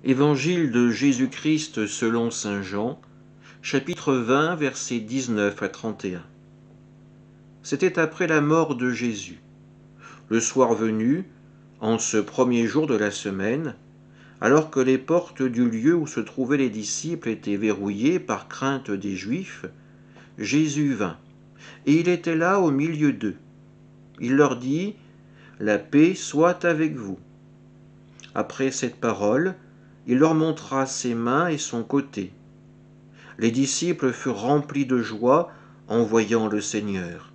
Évangile de Jésus-Christ selon saint Jean, chapitre 20, versets 19 à 31. C'était après la mort de Jésus. Le soir venu, en ce premier jour de la semaine, alors que les portes du lieu où se trouvaient les disciples étaient verrouillées par crainte des Juifs, Jésus vint, et il était là au milieu d'eux. Il leur dit : « La paix soit avec vous. » Après cette parole, il leur montra ses mains et son côté. Les disciples furent remplis de joie en voyant le Seigneur.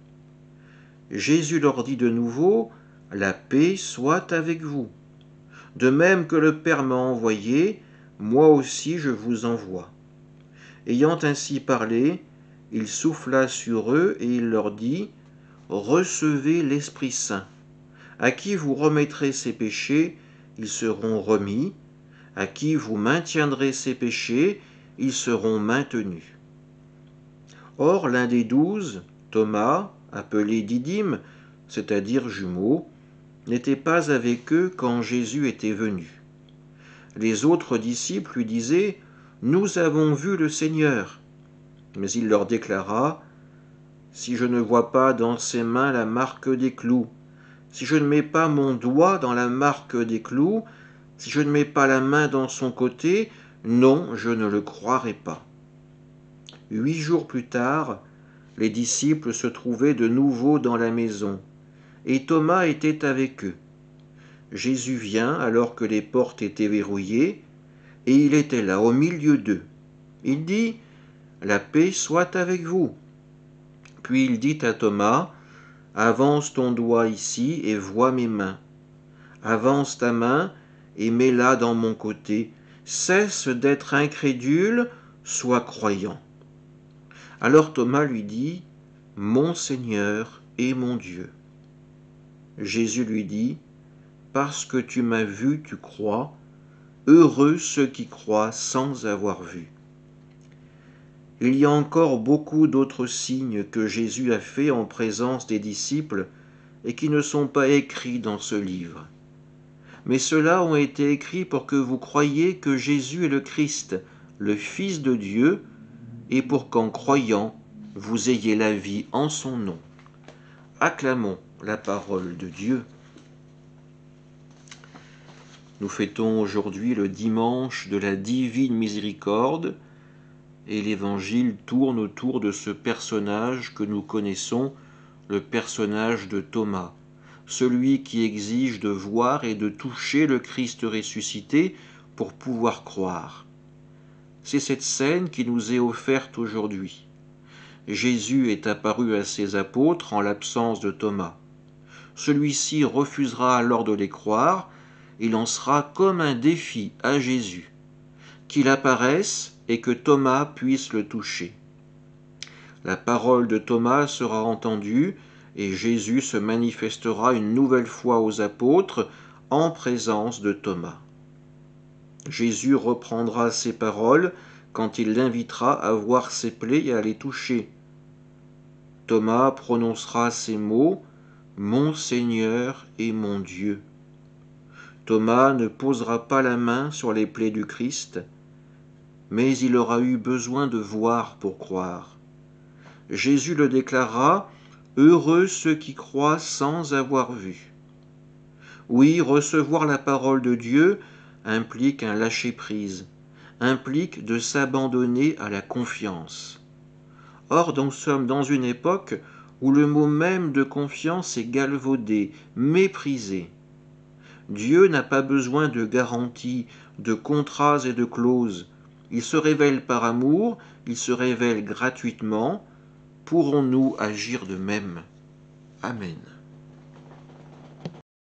Jésus leur dit de nouveau : « La paix soit avec vous. De même que le Père m'a envoyé, moi aussi je vous envoie. » Ayant ainsi parlé, il souffla sur eux et il leur dit : « Recevez l'Esprit Saint. À qui vous remettrez ses péchés, ils seront remis. À qui vous maintiendrez ses péchés, ils seront maintenus. » Or, l'un des 12, Thomas, appelé Didyme, c'est-à-dire jumeau, n'était pas avec eux quand Jésus était venu. Les autres disciples lui disaient : « Nous avons vu le Seigneur. » Mais il leur déclara : « Si je ne vois pas dans ses mains la marque des clous, si je ne mets pas mon doigt dans la marque des clous, si je ne mets pas la main dans son côté, non, je ne le croirai pas. » 8 jours plus tard, les disciples se trouvaient de nouveau dans la maison, et Thomas était avec eux. Jésus vient alors que les portes étaient verrouillées, et il était là au milieu d'eux. Il dit : « La paix soit avec vous. » Puis il dit à Thomas : « Avance ton doigt ici et vois mes mains. Avance ta main et mets-la dans mon côté. Cesse d'être incrédule, sois croyant. » Alors Thomas lui dit : « Mon Seigneur et mon Dieu. » Jésus lui dit : « Parce que tu m'as vu, tu crois. Heureux ceux qui croient sans avoir vu. » Il y a encore beaucoup d'autres signes que Jésus a faits en présence des disciples et qui ne sont pas écrits dans ce livre. Mais ceux-là ont été écrits pour que vous croyiez que Jésus est le Christ, le Fils de Dieu, et pour qu'en croyant, vous ayez la vie en son nom. Acclamons la parole de Dieu. Nous fêtons aujourd'hui le dimanche de la Divine Miséricorde, et l'Évangile tourne autour de ce personnage que nous connaissons, le personnage de Thomas, celui qui exige de voir et de toucher le Christ ressuscité pour pouvoir croire. C'est cette scène qui nous est offerte aujourd'hui. Jésus est apparu à ses apôtres en l'absence de Thomas. Celui-ci refusera alors de les croire et lancera comme un défi à Jésus, qu'il apparaisse et que Thomas puisse le toucher. La parole de Thomas sera entendue et Jésus se manifestera une nouvelle fois aux apôtres en présence de Thomas. Jésus reprendra ses paroles quand il l'invitera à voir ses plaies et à les toucher. Thomas prononcera ces mots : « Mon Seigneur et mon Dieu. » Thomas ne posera pas la main sur les plaies du Christ, mais il aura eu besoin de voir pour croire. Jésus le déclara : « Heureux ceux qui croient sans avoir vu. » Oui, recevoir la parole de Dieu implique un lâcher-prise, implique de s'abandonner à la confiance. Or, nous sommes dans une époque où le mot même de confiance est galvaudé, méprisé. Dieu n'a pas besoin de garanties, de contrats et de clauses. Il se révèle par amour, il se révèle gratuitement. Pourrons-nous agir de même ? Amen.